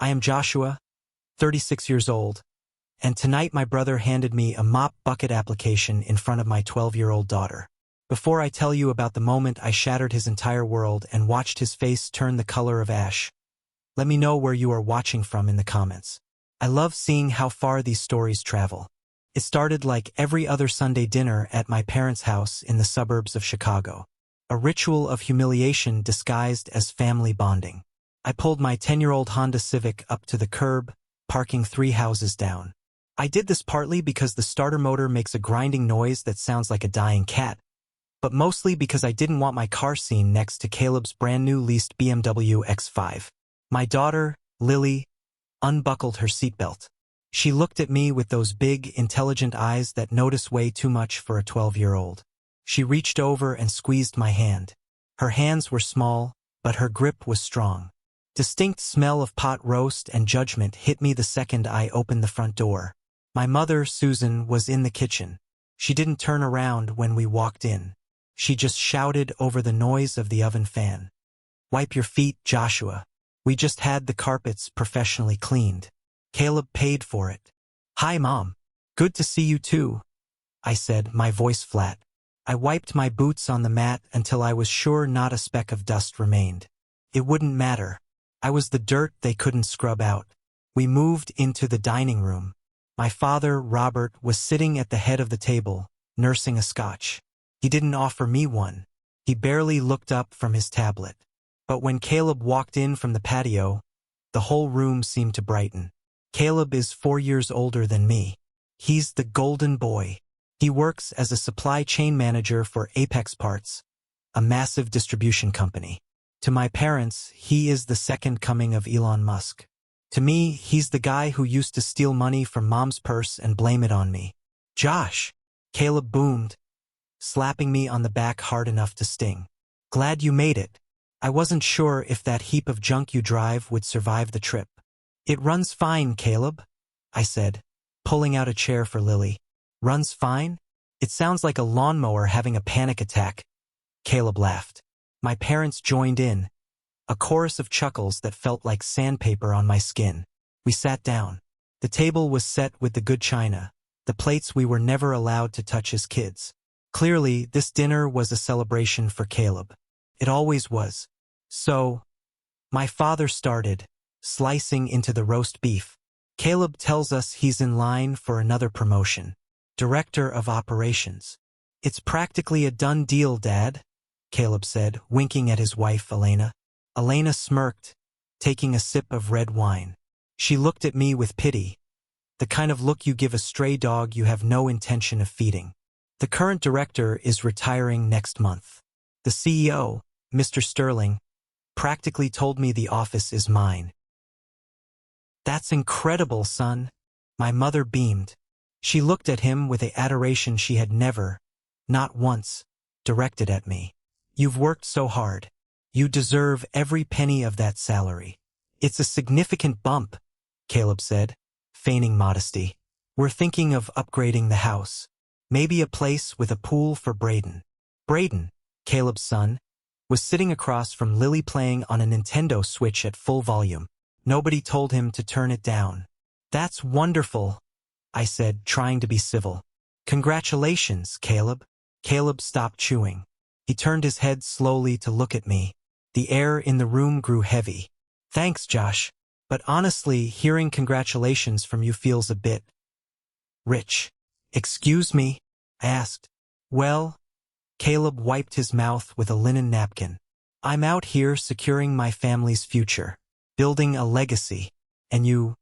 I am Joshua, 36 years old, and tonight my brother handed me a mop bucket application in front of my 12-year-old daughter. Before I tell you about the moment I shattered his entire world and watched his face turn the color of ash, let me know where you are watching from in the comments. I love seeing how far these stories travel. It started like every other Sunday dinner at my parents' house in the suburbs of Chicago. A ritual of humiliation disguised as family bonding. I pulled my 10-year-old Honda Civic up to the curb, parking 3 houses down. I did this partly because the starter motor makes a grinding noise that sounds like a dying cat, but mostly because I didn't want my car seen next to Caleb's brand new leased BMW X5. My daughter, Lily, unbuckled her seatbelt. She looked at me with those big, intelligent eyes that notice way too much for a 12-year-old. She reached over and squeezed my hand. Her hands were small, but her grip was strong. Distinct smell of pot roast and judgment hit me the second I opened the front door. My mother, Susan, was in the kitchen. She didn't turn around when we walked in. She just shouted over the noise of the oven fan. "Wipe your feet, Joshua. We just had the carpets professionally cleaned. Caleb paid for it." "Hi, Mom. Good to see you too," I said, my voice flat. I wiped my boots on the mat until I was sure not a speck of dust remained. It wouldn't matter. I was the dirt they couldn't scrub out. We moved into the dining room. My father, Robert, was sitting at the head of the table, nursing a scotch. He didn't offer me one. He barely looked up from his tablet. But when Caleb walked in from the patio, the whole room seemed to brighten. Caleb is 4 years older than me. He's the golden boy. He works as a supply chain manager for Apex Parts, a massive distribution company. To my parents, he is the second coming of Elon Musk. To me, he's the guy who used to steal money from Mom's purse and blame it on me. "Josh!" Caleb boomed, slapping me on the back hard enough to sting. "Glad you made it. I wasn't sure if that heap of junk you drive would survive the trip." "It runs fine, Caleb," I said, pulling out a chair for Lily. "Runs fine? It sounds like a lawnmower having a panic attack." Caleb laughed. My parents joined in, a chorus of chuckles that felt like sandpaper on my skin. We sat down. The table was set with the good china, the plates we were never allowed to touch as kids. Clearly, this dinner was a celebration for Caleb. It always was. So, my father started, slicing into the roast beef. "Caleb tells us he's in line for another promotion. Director of Operations." "It's practically a done deal, Dad," Caleb said, winking at his wife, Elena. Elena smirked, taking a sip of red wine. She looked at me with pity, the kind of look you give a stray dog you have no intention of feeding. "The current director is retiring next month. The CEO, Mr. Sterling, practically told me the office is mine." "That's incredible, son." My mother beamed. She looked at him with the adoration she had never, not once, directed at me. "You've worked so hard. You deserve every penny of that salary." "It's a significant bump," Caleb said, feigning modesty. "We're thinking of upgrading the house. Maybe a place with a pool for Braden." Braden, Caleb's son, was sitting across from Lily playing on a Nintendo Switch at full volume. Nobody told him to turn it down. "That's wonderful," I said, trying to be civil. "Congratulations, Caleb." Caleb stopped chewing. He turned his head slowly to look at me. The air in the room grew heavy. "Thanks, Josh. But honestly, hearing congratulations from you feels a bit rich." "Excuse me?" I asked. "Well," Caleb wiped his mouth with a linen napkin. "I'm out here securing my family's future, building a legacy. And you,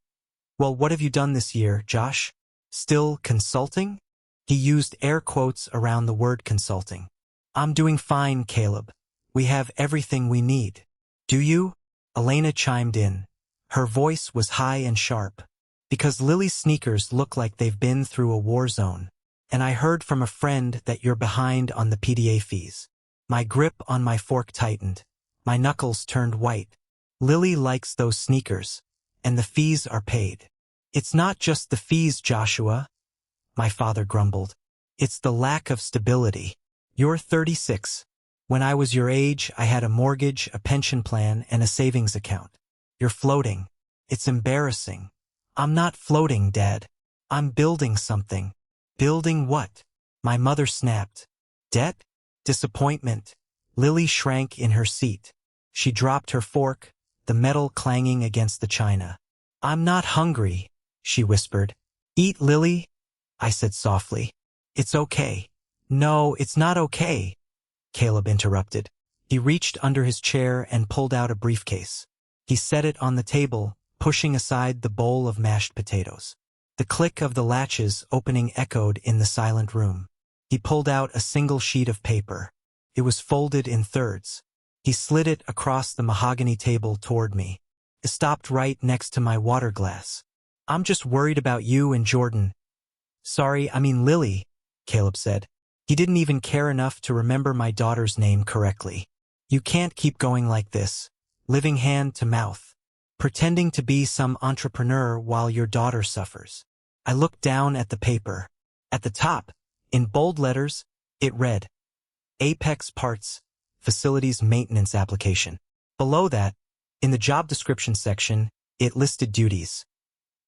well, what have you done this year, Josh? Still consulting?" He used air quotes around the word consulting. "I'm doing fine, Caleb. We have everything we need." "Do you?" Elena chimed in. Her voice was high and sharp. "Because Lily's sneakers look like they've been through a war zone. And I heard from a friend that you're behind on the PDA fees." My grip on my fork tightened. My knuckles turned white. "Lily likes those sneakers, and the fees are paid." "It's not just the fees, Joshua," my father grumbled. "It's the lack of stability. You're 36. When I was your age, I had a mortgage, a pension plan, and a savings account. You're floating, It's embarrassing. I'm not floating, Dad. I'm building something. Building what? My mother snapped. Debt? Disappointment. Lily shrank in her seat. She dropped her fork, the metal clanging against the china. I'm not hungry, she whispered. Eat, Lily, I said softly. It's okay. No, it's not okay, Caleb interrupted. He reached under his chair and pulled out a briefcase. He set it on the table, pushing aside the bowl of mashed potatoes. The click of the latches opening echoed in the silent room. He pulled out a single sheet of paper. It was folded in thirds. He slid it across the mahogany table toward me. It stopped right next to my water glass. I'm just worried about you and Jordan. Sorry, I mean Lily, Caleb said. He didn't even care enough to remember my daughter's name correctly. You can't keep going like this, living hand to mouth, pretending to be some entrepreneur while your daughter suffers. I looked down at the paper. At the top, in bold letters, it read, Apex Parts, Facilities Maintenance Application. Below that, in the job description section, it listed duties.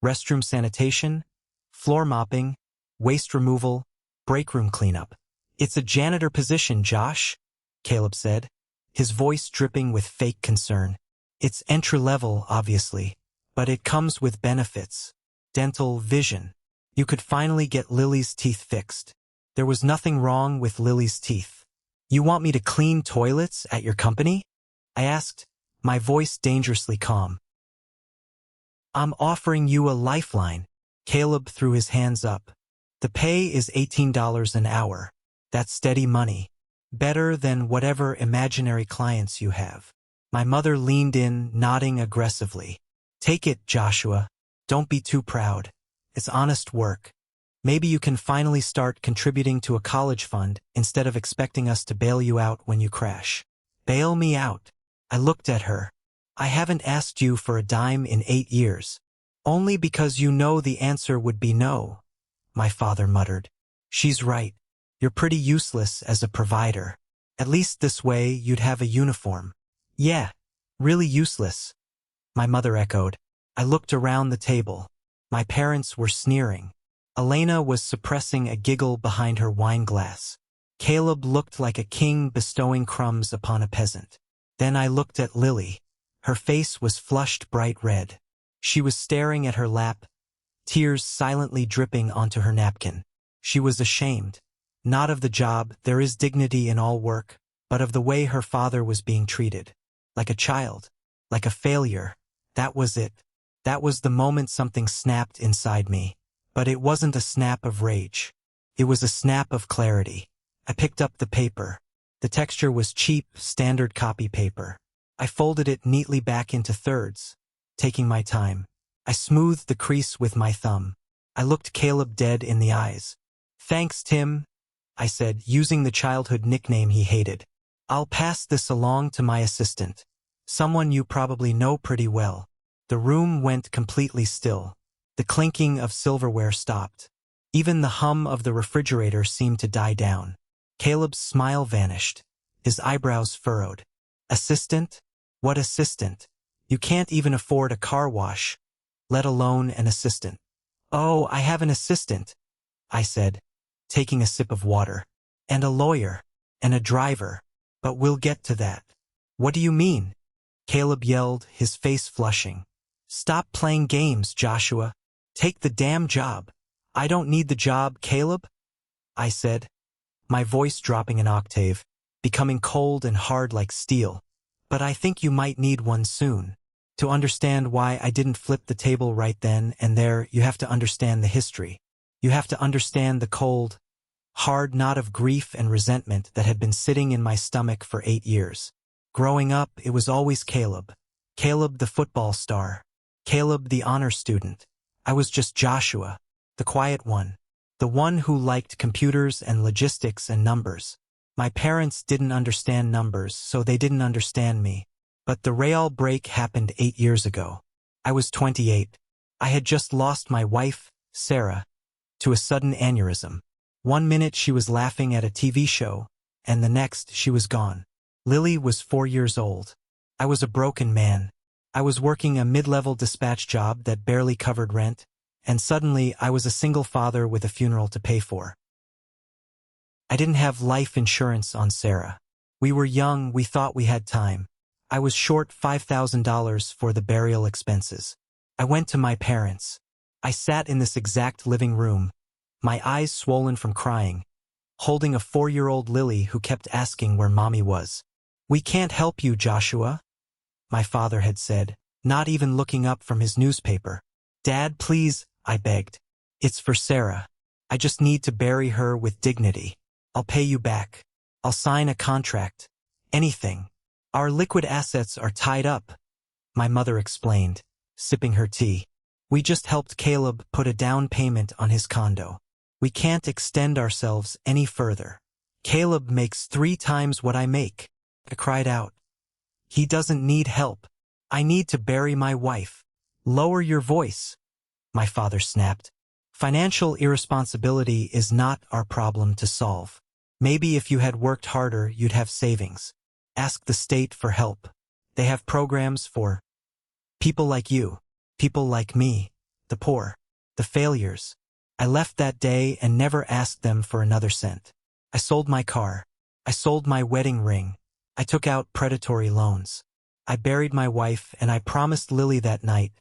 Restroom sanitation, floor mopping, waste removal, break room cleanup. It's a janitor position, Josh, Caleb said, his voice dripping with fake concern. It's entry-level, obviously, but it comes with benefits. Dental, vision. You could finally get Lily's teeth fixed. There was nothing wrong with Lily's teeth. You want me to clean toilets at your company? I asked, my voice dangerously calm. I'm offering you a lifeline. Caleb threw his hands up. The pay is $18 an hour. That's steady money. Better than whatever imaginary clients you have. My mother leaned in, nodding aggressively. Take it, Joshua. Don't be too proud. It's honest work. Maybe you can finally start contributing to a college fund instead of expecting us to bail you out when you crash. Bail me out. I looked at her. I haven't asked you for a dime in 8 years. Only because you know the answer would be no, my father muttered. She's right. You're pretty useless as a provider. At least this way you'd have a uniform. Yeah, really useless, my mother echoed. I looked around the table. My parents were sneering. Elena was suppressing a giggle behind her wine glass. Caleb looked like a king bestowing crumbs upon a peasant. Then I looked at Lily. Her face was flushed bright red. She was staring at her lap, tears silently dripping onto her napkin. She was ashamed. Not of the job, there is dignity in all work, but of the way her father was being treated. Like a child. Like a failure. That was it. That was the moment something snapped inside me. But it wasn't a snap of rage. It was a snap of clarity. I picked up the paper. The texture was cheap, standard copy paper. I folded it neatly back into thirds, taking my time. I smoothed the crease with my thumb. I looked Caleb dead in the eyes. Thanks, Tim, I said, using the childhood nickname he hated. I'll pass this along to my assistant. Someone you probably know pretty well. The room went completely still. The clinking of silverware stopped. Even the hum of the refrigerator seemed to die down. Caleb's smile vanished. His eyebrows furrowed. Assistant? What assistant? You can't even afford a car wash, let alone an assistant. Oh, I have an assistant, I said, taking a sip of water. And a lawyer. And a driver. But we'll get to that. What do you mean? Caleb yelled, his face flushing. Stop playing games, Joshua. Take the damn job. I don't need the job, Caleb, I said, my voice dropping an octave, becoming cold and hard like steel. But I think you might need one soon. To understand why I didn't flip the table right then and there, you have to understand the history. You have to understand the cold, hard knot of grief and resentment that had been sitting in my stomach for 8 years. Growing up, it was always Caleb. Caleb the football star. Caleb the honor student. I was just Joshua, the quiet one. The one who liked computers and logistics and numbers. My parents didn't understand numbers, so they didn't understand me. But the real break happened 8 years ago. I was 28. I had just lost my wife, Sarah, to a sudden aneurysm. One minute she was laughing at a TV show, and the next she was gone. Lily was 4 years old. I was a broken man. I was working a mid-level dispatch job that barely covered rent, and suddenly I was a single father with a funeral to pay for. I didn't have life insurance on Sarah. We were young, we thought we had time. I was short $5,000 for the burial expenses. I went to my parents. I sat in this exact living room, my eyes swollen from crying, holding a 4-year-old Lily who kept asking where Mommy was. "We can't help you, Joshua," my father had said, not even looking up from his newspaper. "Dad, please," I begged. "It's for Sarah. I just need to bury her with dignity. I'll pay you back. I'll sign a contract. Anything. Our liquid assets are tied up," my mother explained, sipping her tea. "We just helped Caleb put a down payment on his condo. We can't extend ourselves any further. Caleb makes 3 times what I make." I cried out. "He doesn't need help. I need to bury my wife." "Lower your voice," my father snapped. "Financial irresponsibility is not our problem to solve. Maybe if you had worked harder, you'd have savings. Ask the state for help. They have programs for people like you, people like me, the poor, the failures." I left that day and never asked them for another cent. I sold my car. I sold my wedding ring. I took out predatory loans. I buried my wife, and I promised Lily that night,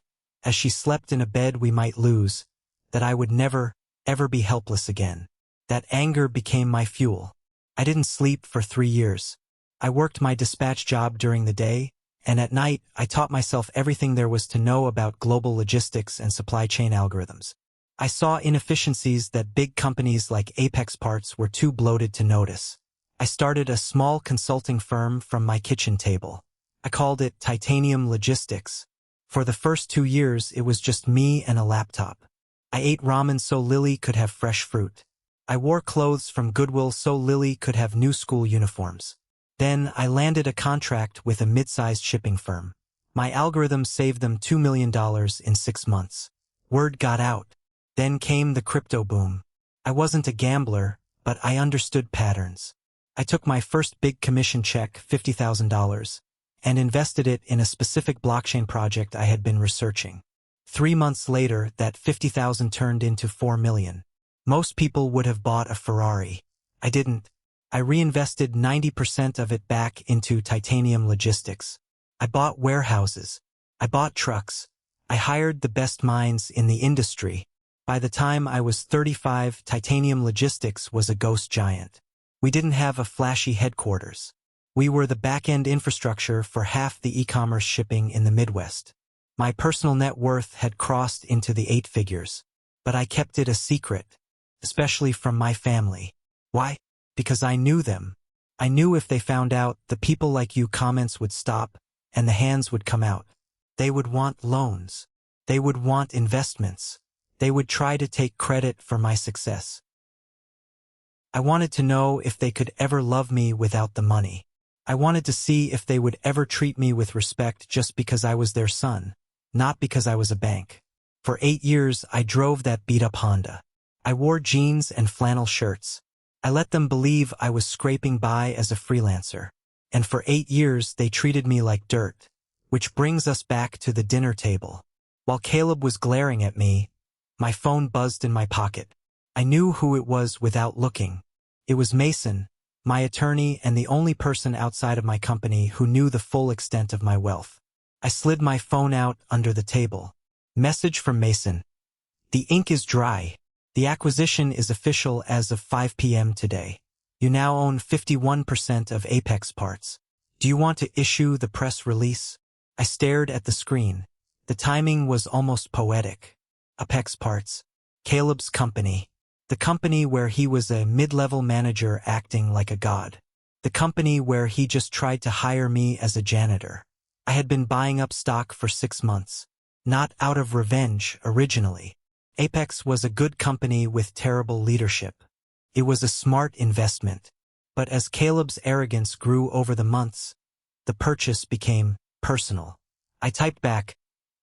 as she slept in a bed we might lose, that I would never, ever be helpless again. That anger became my fuel. I didn't sleep for 3 years. I worked my dispatch job during the day, and at night I taught myself everything there was to know about global logistics and supply chain algorithms. I saw inefficiencies that big companies like Apex Parts were too bloated to notice. I started a small consulting firm from my kitchen table. I called it Titanium Logistics. For the first 2 years, it was just me and a laptop. I ate ramen so Lily could have fresh fruit. I wore clothes from Goodwill so Lily could have new school uniforms. Then I landed a contract with a mid-sized shipping firm. My algorithm saved them $2 million in 6 months. Word got out. Then came the crypto boom. I wasn't a gambler, but I understood patterns. I took my first big commission check, $50,000, and invested it in a specific blockchain project I had been researching. 3 months later, that $50,000 turned into $4 million. Most people would have bought a Ferrari. I didn't. I reinvested 90% of it back into Titanium Logistics. I bought warehouses. I bought trucks. I hired the best minds in the industry. By the time I was 35, Titanium Logistics was a ghost giant. We didn't have a flashy headquarters. We were the back-end infrastructure for half the e-commerce shipping in the Midwest. My personal net worth had crossed into the 8 figures, but I kept it a secret, especially from my family. Why? Because I knew them. I knew if they found out, the people like you comments would stop, and the hands would come out. They would want loans. They would want investments. They would try to take credit for my success. I wanted to know if they could ever love me without the money. I wanted to see if they would ever treat me with respect just because I was their son, not because I was a bank. For 8 years, I drove that beat-up Honda. I wore jeans and flannel shirts. I let them believe I was scraping by as a freelancer. And for 8 years, they treated me like dirt. Which brings us back to the dinner table. While Caleb was glaring at me, my phone buzzed in my pocket. I knew who it was without looking. It was Mason, my attorney and the only person outside of my company who knew the full extent of my wealth. I slid my phone out under the table. Message from Mason. "The ink is dry. The acquisition is official as of 5 p.m. today. You now own 51% of Apex Parts. Do you want to issue the press release?" I stared at the screen. The timing was almost poetic. Apex Parts. Caleb's company. The company where he was a mid-level manager acting like a god. The company where he just tried to hire me as a janitor. I had been buying up stock for 6 months. Not out of revenge, originally. Apex was a good company with terrible leadership. It was a smart investment. But as Caleb's arrogance grew over the months, the purchase became personal. I typed back,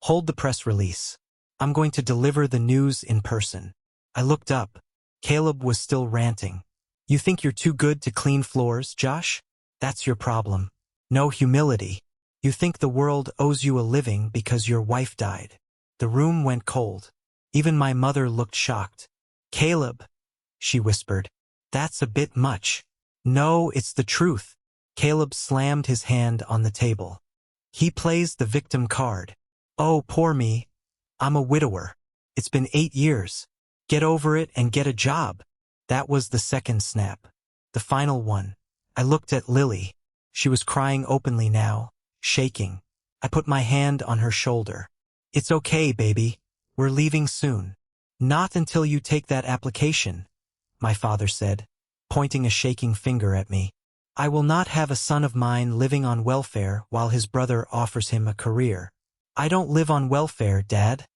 "Hold the press release. I'm going to deliver the news in person." I looked up. Caleb was still ranting. "You think you're too good to clean floors, Josh? That's your problem. No humility. You think the world owes you a living because your wife died. The room went cold. Even my mother looked shocked. Caleb, she whispered. That's a bit much. No, it's the truth. Caleb slammed his hand on the table. He plays the victim card. Oh, poor me. I'm a widower. It's been 8 years. Get over it and get a job. That was the second snap. The final one. I looked at Lily. She was crying openly now, shaking. I put my hand on her shoulder. It's okay, baby. We're leaving soon. Not until you take that application, my father said, pointing a shaking finger at me. I will not have a son of mine living on welfare while his brother offers him a career. I don't live on welfare, Dad,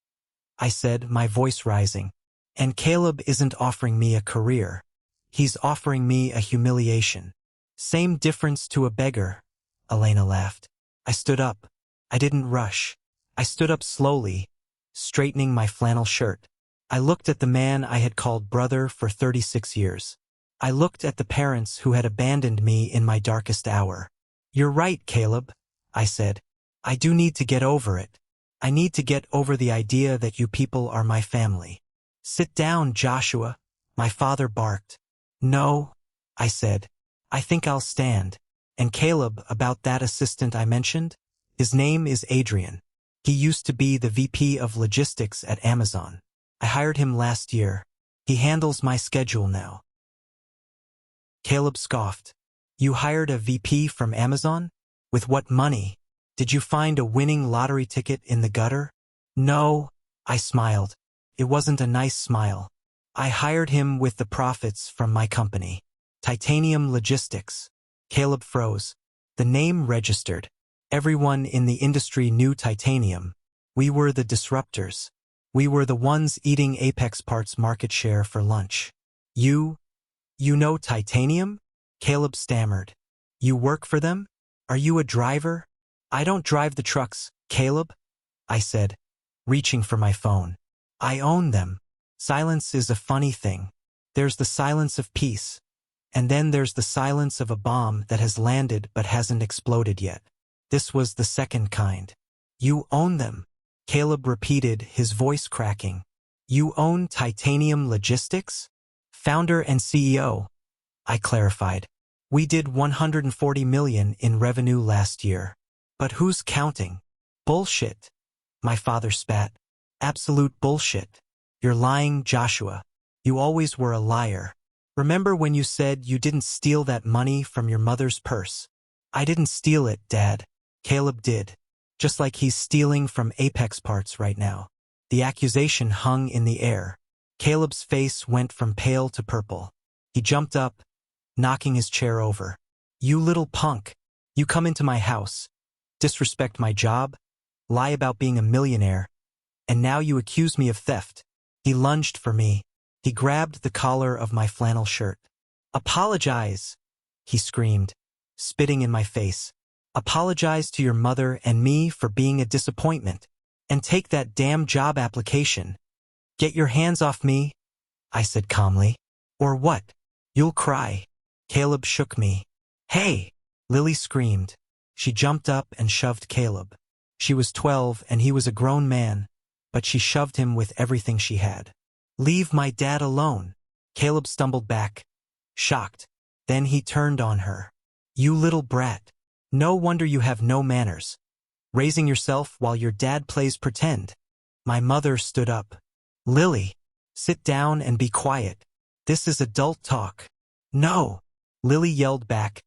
I said, my voice rising. And Caleb isn't offering me a career. He's offering me a humiliation. Same difference to a beggar, Elena laughed. I stood up. I didn't rush. I stood up slowly, straightening my flannel shirt. I looked at the man I had called brother for 36 years. I looked at the parents who had abandoned me in my darkest hour. You're right, Caleb, I said. I do need to get over it. I need to get over the idea that you people are my family. Sit down, Joshua, my father barked. No, I said. I think I'll stand. And Caleb, about that assistant I mentioned? His name is Adrian. He used to be the VP of logistics at Amazon. I hired him last year. He handles my schedule now. Caleb scoffed. You hired a VP from Amazon? With what money? Did you find a winning lottery ticket in the gutter? No, I smiled. It wasn't a nice smile. I hired him with the profits from my company. Titanium Logistics. Caleb froze. The name registered. Everyone in the industry knew Titanium. We were the disruptors. We were the ones eating Apex Parts market share for lunch. You know Titanium? Caleb stammered. You work for them? Are you a driver? I don't drive the trucks, Caleb, I said, reaching for my phone. I own them. Silence is a funny thing. There's the silence of peace. And then there's the silence of a bomb that has landed but hasn't exploded yet. This was the second kind. You own them, Caleb repeated, his voice cracking. You own Titanium Logistics? Founder and CEO, I clarified. We did $140 million in revenue last year. But who's counting? Bullshit, my father spat. Absolute bullshit. You're lying, Joshua. You always were a liar. Remember when you said you didn't steal that money from your mother's purse? I didn't steal it, Dad. Caleb did. Just like he's stealing from Apex Parts right now. The accusation hung in the air. Caleb's face went from pale to purple. He jumped up, knocking his chair over. You little punk. You come into my house, disrespect my job, lie about being a millionaire, and now you accuse me of theft. He lunged for me. He grabbed the collar of my flannel shirt. Apologize, he screamed, spitting in my face. Apologize to your mother and me for being a disappointment. And take that damn job application. Get your hands off me, I said calmly. Or what? You'll cry. Caleb shook me. Hey, Lily screamed. She jumped up and shoved Caleb. She was 12 and he was a grown man, but she shoved him with everything she had. Leave my dad alone. Caleb stumbled back, shocked. Then he turned on her. You little brat. No wonder you have no manners. Raising yourself while your dad plays pretend. My mother stood up. Lily, sit down and be quiet. This is adult talk. No, Lily yelled back,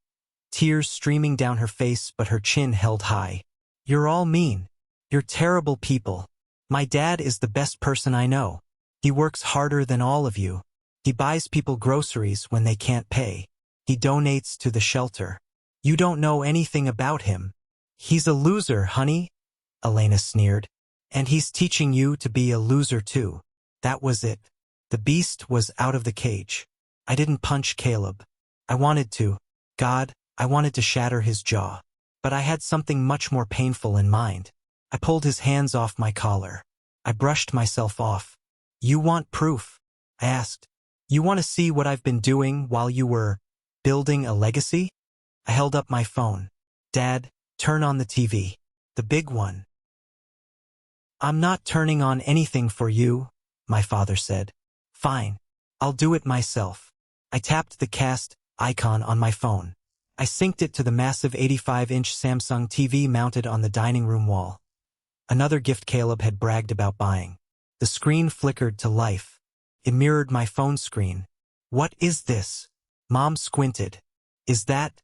tears streaming down her face but her chin held high. You're all mean. You're terrible people. My dad is the best person I know. He works harder than all of you. He buys people groceries when they can't pay. He donates to the shelter. You don't know anything about him. He's a loser, honey, Elena sneered. And he's teaching you to be a loser too. That was it. The beast was out of the cage. I didn't punch Caleb. I wanted to. God, I wanted to shatter his jaw. But I had something much more painful in mind. I pulled his hands off my collar. I brushed myself off. You want proof? I asked. You want to see what I've been doing while you were building a legacy? I held up my phone. Dad, Turn on the TV. The big one. I'm not turning on anything for you, my father said. Fine. I'll do it myself. I tapped the cast icon on my phone. I synced it to the massive 85-inch Samsung TV mounted on the dining room wall. Another gift Caleb had bragged about buying. The screen flickered to life. It mirrored my phone screen. What is this? Mom squinted. Is that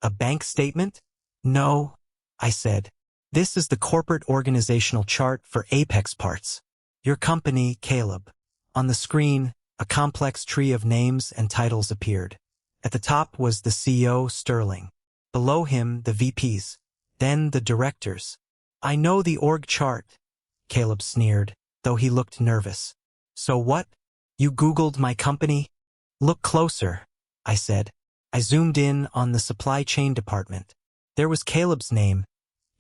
a bank statement? No, I said. This is the corporate organizational chart for Apex Parts. Your company, Caleb. On the screen, a complex tree of names and titles appeared. At the top was the CEO, Sterling. Below him, the VPs. Then the directors. I know the org chart, Caleb sneered, though he looked nervous. So what? You Googled my company? Look closer, I said. I zoomed in on the supply chain department. There was Caleb's name,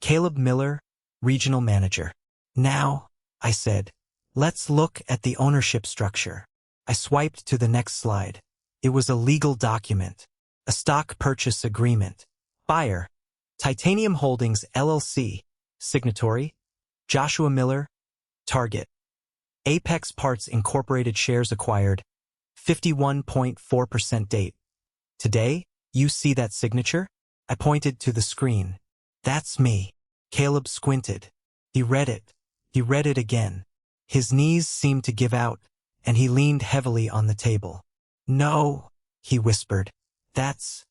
Caleb Miller, regional manager. Now, I said, let's look at the ownership structure. I swiped to the next slide. It was a legal document, a stock purchase agreement. Buyer, Titanium Holdings LLC. Signatory, Joshua Miller. Target, Apex Parts Incorporated. Shares acquired, 51.4%. Date. Today, you see that signature? I pointed to the screen. That's me. Caleb squinted. He read it. He read it again. His knees seemed to give out, and he leaned heavily on the table. No, he whispered. That's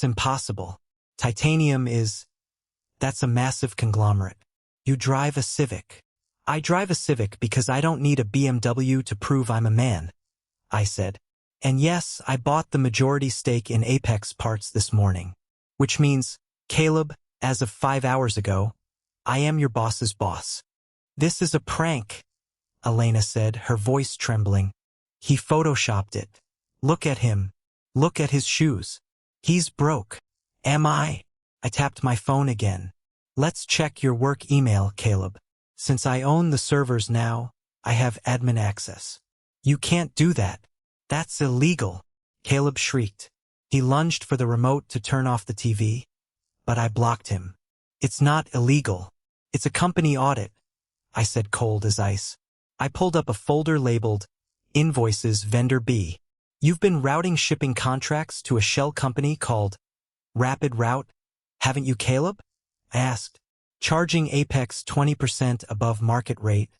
impossible. Titanium is... That's a massive conglomerate. You drive a Civic. I drive a Civic because I don't need a BMW to prove I'm a man, I said. And yes, I bought the majority stake in Apex Parts this morning. Which means, Caleb, as of 5 hours ago, I am your boss's boss. This is a prank, Elena said, her voice trembling. He photoshopped it. Look at him. Look at his shoes. He's broke. Am I? I tapped my phone again. Let's check your work email, Caleb. Since I own the servers now, I have admin access. You can't do that. That's illegal, Caleb shrieked. He lunged for the remote to turn off the TV, but I blocked him. It's not illegal. It's a company audit, I said, cold as ice. I pulled up a folder labeled Invoices Vendor B. You've been routing shipping contracts to a shell company called Rapid Route, haven't you, Caleb? I asked, charging Apex 20% above market rate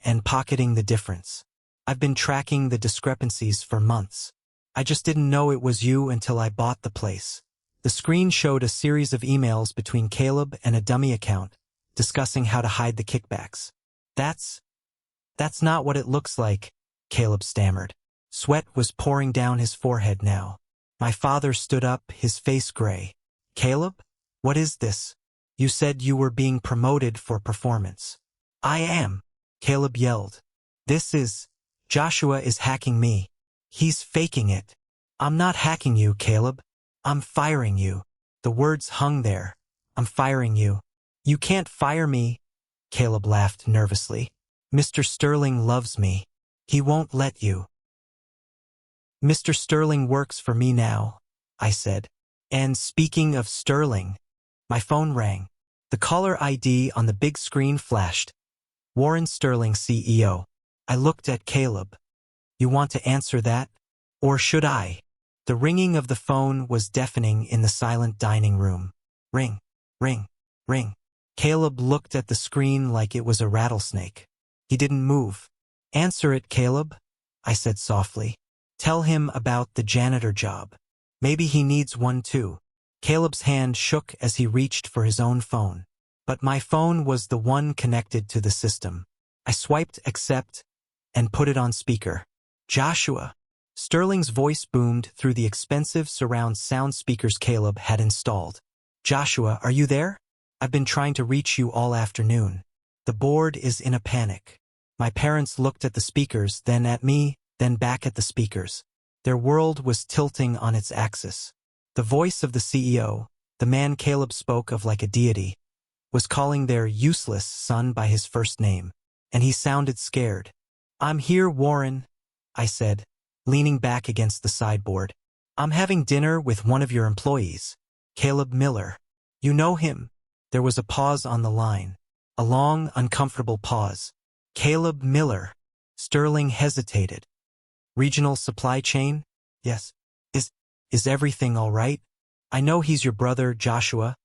and pocketing the difference. I've been tracking the discrepancies for months. I just didn't know it was you until I bought the place. The screen showed a series of emails between Caleb and a dummy account, discussing how to hide the kickbacks. That's not what it looks like, Caleb stammered. Sweat was pouring down his forehead now. My father stood up, his face gray. Caleb? What is this? You said you were being promoted for performance. I am, Caleb yelled. Joshua is hacking me. He's faking it. I'm not hacking you, Caleb. I'm firing you. The words hung there. I'm firing you. You can't fire me, Caleb laughed nervously. Mr. Sterling loves me. He won't let you. Mr. Sterling works for me now, I said. And speaking of Sterling, my phone rang. The caller ID on the big screen flashed. Warren Sterling, CEO. I looked at Caleb. You want to answer that? Or should I? The ringing of the phone was deafening in the silent dining room. Ring, ring, ring. Caleb looked at the screen like it was a rattlesnake. He didn't move. Answer it, Caleb, I said softly. Tell him about the janitor job. Maybe he needs one too. Caleb's hand shook as he reached for his own phone. But my phone was the one connected to the system. I swiped accept and put it on speaker. Joshua. Sterling's voice boomed through the expensive surround sound speakers Caleb had installed. Joshua, are you there? I've been trying to reach you all afternoon. The board is in a panic. My parents looked at the speakers, then at me, then back at the speakers. Their world was tilting on its axis. The voice of the CEO, the man Caleb spoke of like a deity, was calling their useless son by his first name, and he sounded scared. I'm here, Warren, I said, leaning back against the sideboard. I'm having dinner with one of your employees, Caleb Miller. You know him? There was a pause on the line. A long, uncomfortable pause. Caleb Miller. Sterling hesitated. Regional supply chain? Yes. Is everything all right? I know he's your brother, Joshua,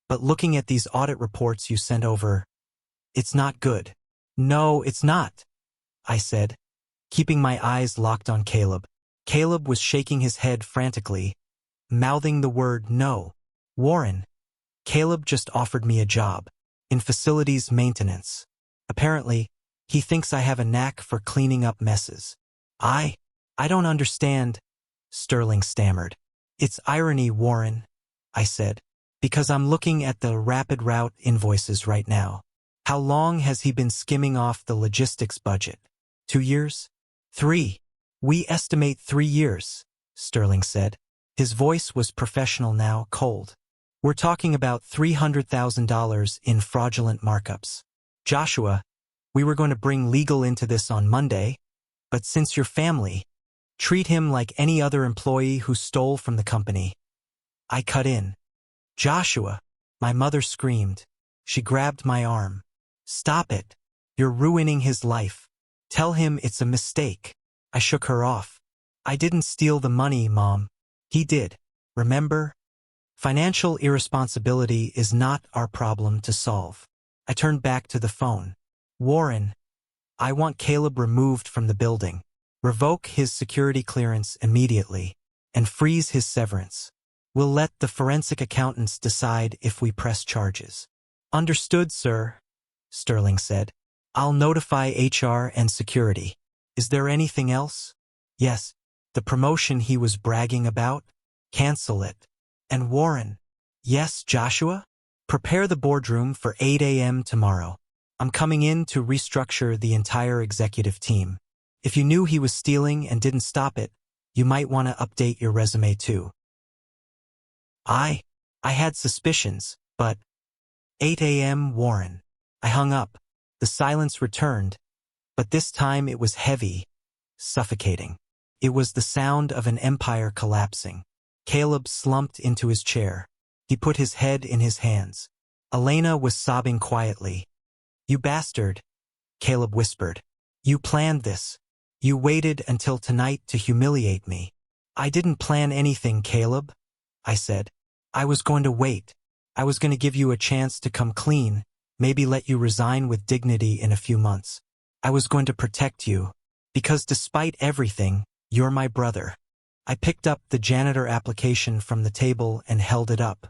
but looking at these audit reports you sent over, it's not good. No, it's not, I said, keeping my eyes locked on Caleb. Caleb was shaking his head frantically, mouthing the word no. Warren. Caleb just offered me a job in facilities maintenance. Apparently, he thinks I have a knack for cleaning up messes. I don't understand, Sterling stammered. It's irony, Warren, I said, because I'm looking at the Rapid Route invoices right now. How long has he been skimming off the logistics budget? 2 years? 3. We estimate 3 years, Sterling said. His voice was professional now, cold. We're talking about $300,000 in fraudulent markups. Joshua, we were going to bring legal into this on Monday, but since your family, treat him like any other employee who stole from the company. I cut in. Joshua, my mother screamed. She grabbed my arm. Stop it. You're ruining his life. Tell him it's a mistake. I shook her off. I didn't steal the money, Mom. He did. Remember? Financial irresponsibility is not our problem to solve. I turned back to the phone. Warren, I want Caleb removed from the building. Revoke his security clearance immediately and freeze his severance. We'll let the forensic accountants decide if we press charges. Understood, sir, Sterling said. I'll notify HR and security. Is there anything else? Yes, the promotion he was bragging about. Cancel it. And Warren. Yes, Joshua? Prepare the boardroom for 8 a.m. tomorrow. I'm coming in to restructure the entire executive team. If you knew he was stealing and didn't stop it, you might want to update your resume too. I had suspicions, but 8 a.m. Warren. I hung up. The silence returned, but this time it was heavy, suffocating. It was the sound of an empire collapsing. Caleb slumped into his chair. He put his head in his hands. Elena was sobbing quietly. You bastard, Caleb whispered. You planned this. You waited until tonight to humiliate me. I didn't plan anything, Caleb, I said. I was going to wait. I was going to give you a chance to come clean, maybe let you resign with dignity in a few months. I was going to protect you, because despite everything, you're my brother. I picked up the janitor application from the table and held it up.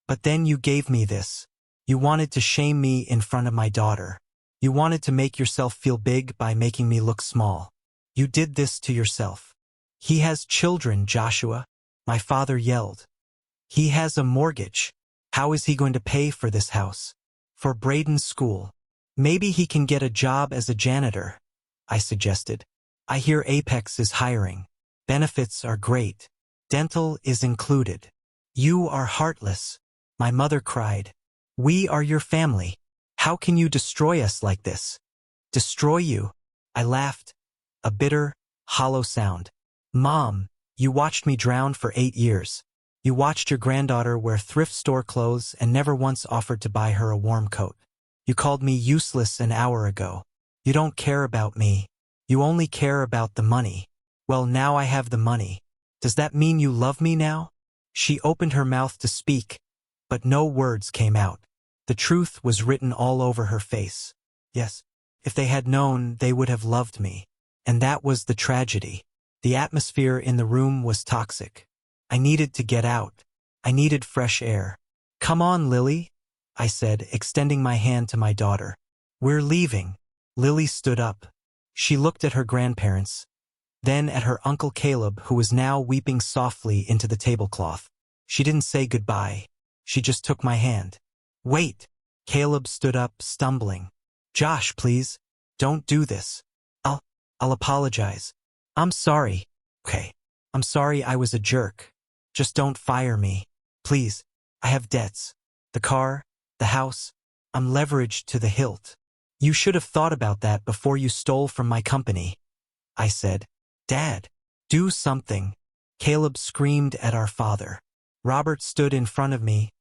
But then you gave me this. You wanted to shame me in front of my daughter. You wanted to make yourself feel big by making me look small. You did this to yourself. He has children, Joshua, my father yelled. He has a mortgage. How is he going to pay for this house? For Braden's school. Maybe he can get a job as a janitor, I suggested. I hear Apex is hiring. Benefits are great. Dental is included. You are heartless, my mother cried. We are your family. How can you destroy us like this? Destroy you? I laughed. A bitter, hollow sound. Mom, you watched me drown for 8 years. You watched your granddaughter wear thrift store clothes and never once offered to buy her a warm coat. You called me useless an hour ago. You don't care about me. You only care about the money. Well, now I have the money. Does that mean you love me now? She opened her mouth to speak, but no words came out. The truth was written all over her face. Yes, if they had known, they would have loved me. And that was the tragedy. The atmosphere in the room was toxic. I needed to get out. I needed fresh air. Come on, Lily, I said, extending my hand to my daughter. We're leaving. Lily stood up. She looked at her grandparents, then at her Uncle Caleb, who was now weeping softly into the tablecloth. She didn't say goodbye. She just took my hand. Wait. Caleb stood up, stumbling. Josh, please, don't do this. I'll apologize. I'm sorry. Okay. I'm sorry I was a jerk. Just don't fire me. Please. I have debts. The car, the house. I'm leveraged to the hilt. You should have thought about that before you stole from my company. I said. Dad, do something. Caleb screamed at our father. Robert stood in front of me.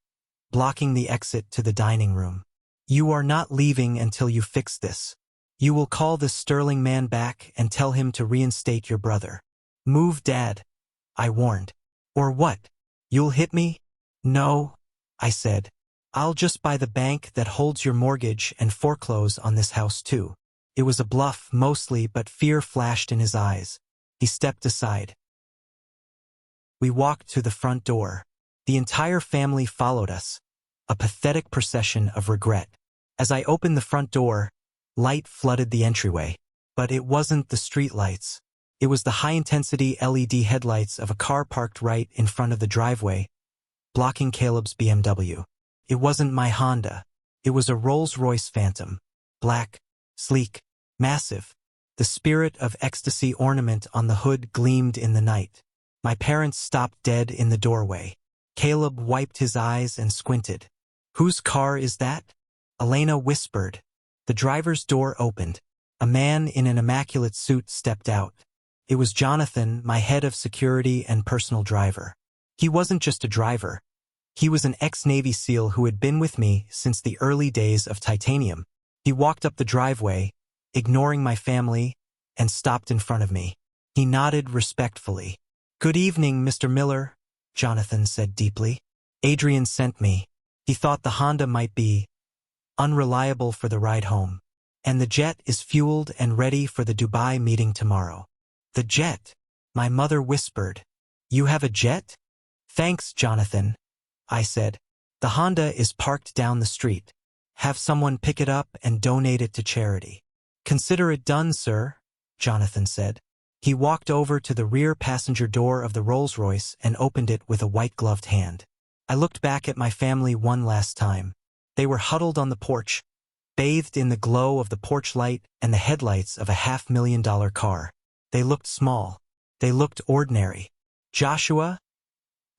blocking the exit to the dining room. "You are not leaving until you fix this. You will call this Sterling man back and tell him to reinstate your brother." "Move, Dad," I warned. "Or what? You'll hit me?" "No," I said. "I'll just buy the bank that holds your mortgage and foreclose on this house too." It was a bluff, mostly, but fear flashed in his eyes. He stepped aside. We walked to the front door. The entire family followed us, a pathetic procession of regret. As I opened the front door, light flooded the entryway. But it wasn't the street lights. It was the high-intensity LED headlights of a car parked right in front of the driveway, blocking Caleb's BMW. It wasn't my Honda. It was a Rolls-Royce Phantom. Black, sleek, massive. The spirit of ecstasy ornament on the hood gleamed in the night. My parents stopped dead in the doorway. Caleb wiped his eyes and squinted. "Whose car is that?" Elena whispered. The driver's door opened. A man in an immaculate suit stepped out. It was Jonathan, my head of security and personal driver. He wasn't just a driver. He was an ex-Navy SEAL who had been with me since the early days of Titanium. He walked up the driveway, ignoring my family, and stopped in front of me. He nodded respectfully. "Good evening, Mr. Miller," Jonathan said deeply. "Adrian sent me. He thought the Honda might be unreliable for the ride home. And the jet is fueled and ready for the Dubai meeting tomorrow." "The jet?" my mother whispered. "You have a jet?" "Thanks, Jonathan," I said. "The Honda is parked down the street. Have someone pick it up and donate it to charity." "Consider it done, sir," Jonathan said. He walked over to the rear passenger door of the Rolls-Royce and opened it with a white-gloved hand. I looked back at my family one last time. They were huddled on the porch, bathed in the glow of the porch light and the headlights of a $500,000 car. They looked small. They looked ordinary. "Joshua?"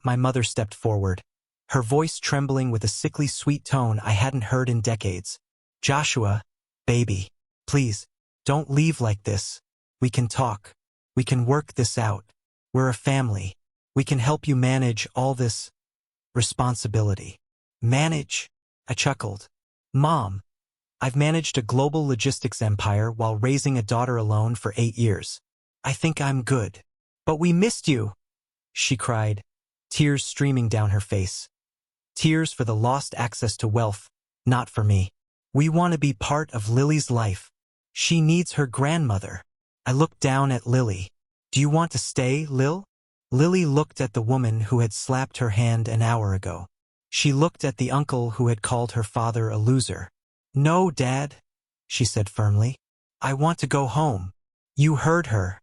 My mother stepped forward, her voice trembling with a sickly sweet tone I hadn't heard in decades. "Joshua, baby, please, don't leave like this. We can talk. We can work this out. We're a family. We can help you manage all this responsibility." "Manage?" I chuckled. "Mom, I've managed a global logistics empire while raising a daughter alone for 8 years. I think I'm good." "But we missed you," she cried, tears streaming down her face. Tears for the lost access to wealth, not for me. "We want to be part of Lily's life. She needs her grandmother." I looked down at Lily. "Do you want to stay, Lil?" Lily looked at the woman who had slapped her hand an hour ago. She looked at the uncle who had called her father a loser. "No, Dad," she said firmly. "I want to go home." "You heard her,"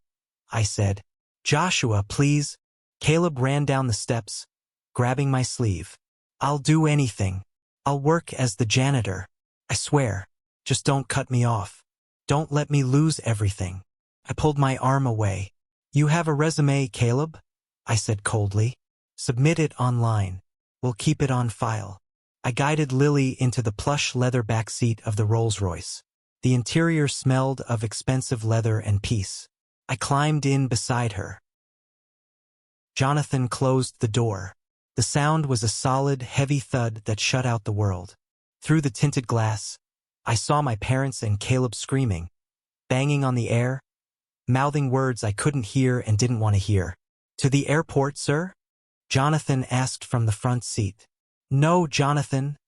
I said. "Joshua, please." Caleb ran down the steps, grabbing my sleeve. "I'll do anything. I'll work as the janitor. I swear. Just don't cut me off. Don't let me lose everything." I pulled my arm away. "You have a resume, Caleb?" I said coldly. "Submit it online. We'll keep it on file." I guided Lily into the plush leather back seat of the Rolls-Royce. The interior smelled of expensive leather and peace. I climbed in beside her. Jonathan closed the door. The sound was a solid, heavy thud that shut out the world. Through the tinted glass, I saw my parents and Caleb screaming, banging on the air, mouthing words I couldn't hear and didn't want to hear. "To the airport, sir?" Jonathan asked from the front seat. "No, Jonathan,"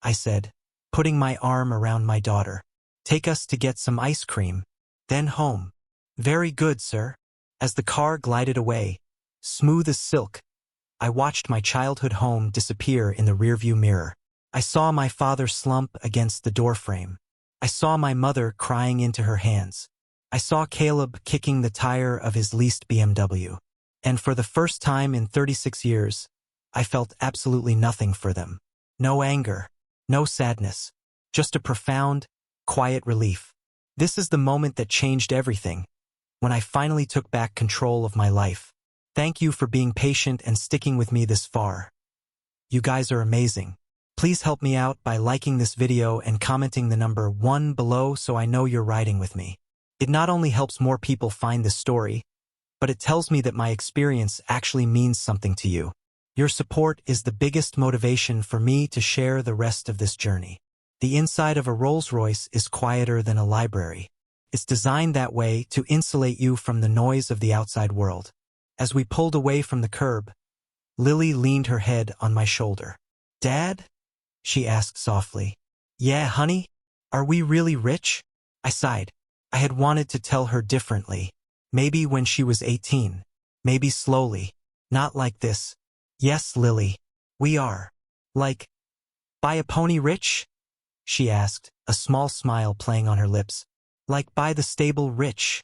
I said, putting my arm around my daughter. "Take us to get some ice cream, then home." "Very good, sir." As the car glided away, smooth as silk, I watched my childhood home disappear in the rearview mirror. I saw my father slump against the doorframe. I saw my mother crying into her hands. I saw Caleb kicking the tire of his leased BMW. And for the first time in 36 years, I felt absolutely nothing for them. No anger, no sadness, just a profound, quiet relief. This is the moment that changed everything, when I finally took back control of my life. Thank you for being patient and sticking with me this far. You guys are amazing. Please help me out by liking this video and commenting the number 1 below so I know you're riding with me. It not only helps more people find this story, but it tells me that my experience actually means something to you. Your support is the biggest motivation for me to share the rest of this journey. The inside of a Rolls-Royce is quieter than a library. It's designed that way to insulate you from the noise of the outside world. As we pulled away from the curb, Lily leaned her head on my shoulder. "Dad?" she asked softly. "Yeah, honey? Are we really rich?" I sighed. I had wanted to tell her differently. Maybe when she was 18. Maybe slowly. Not like this. "Yes, Lily. We are." "Like, buy a pony rich?" she asked, a small smile playing on her lips. "Like buy the stable rich,"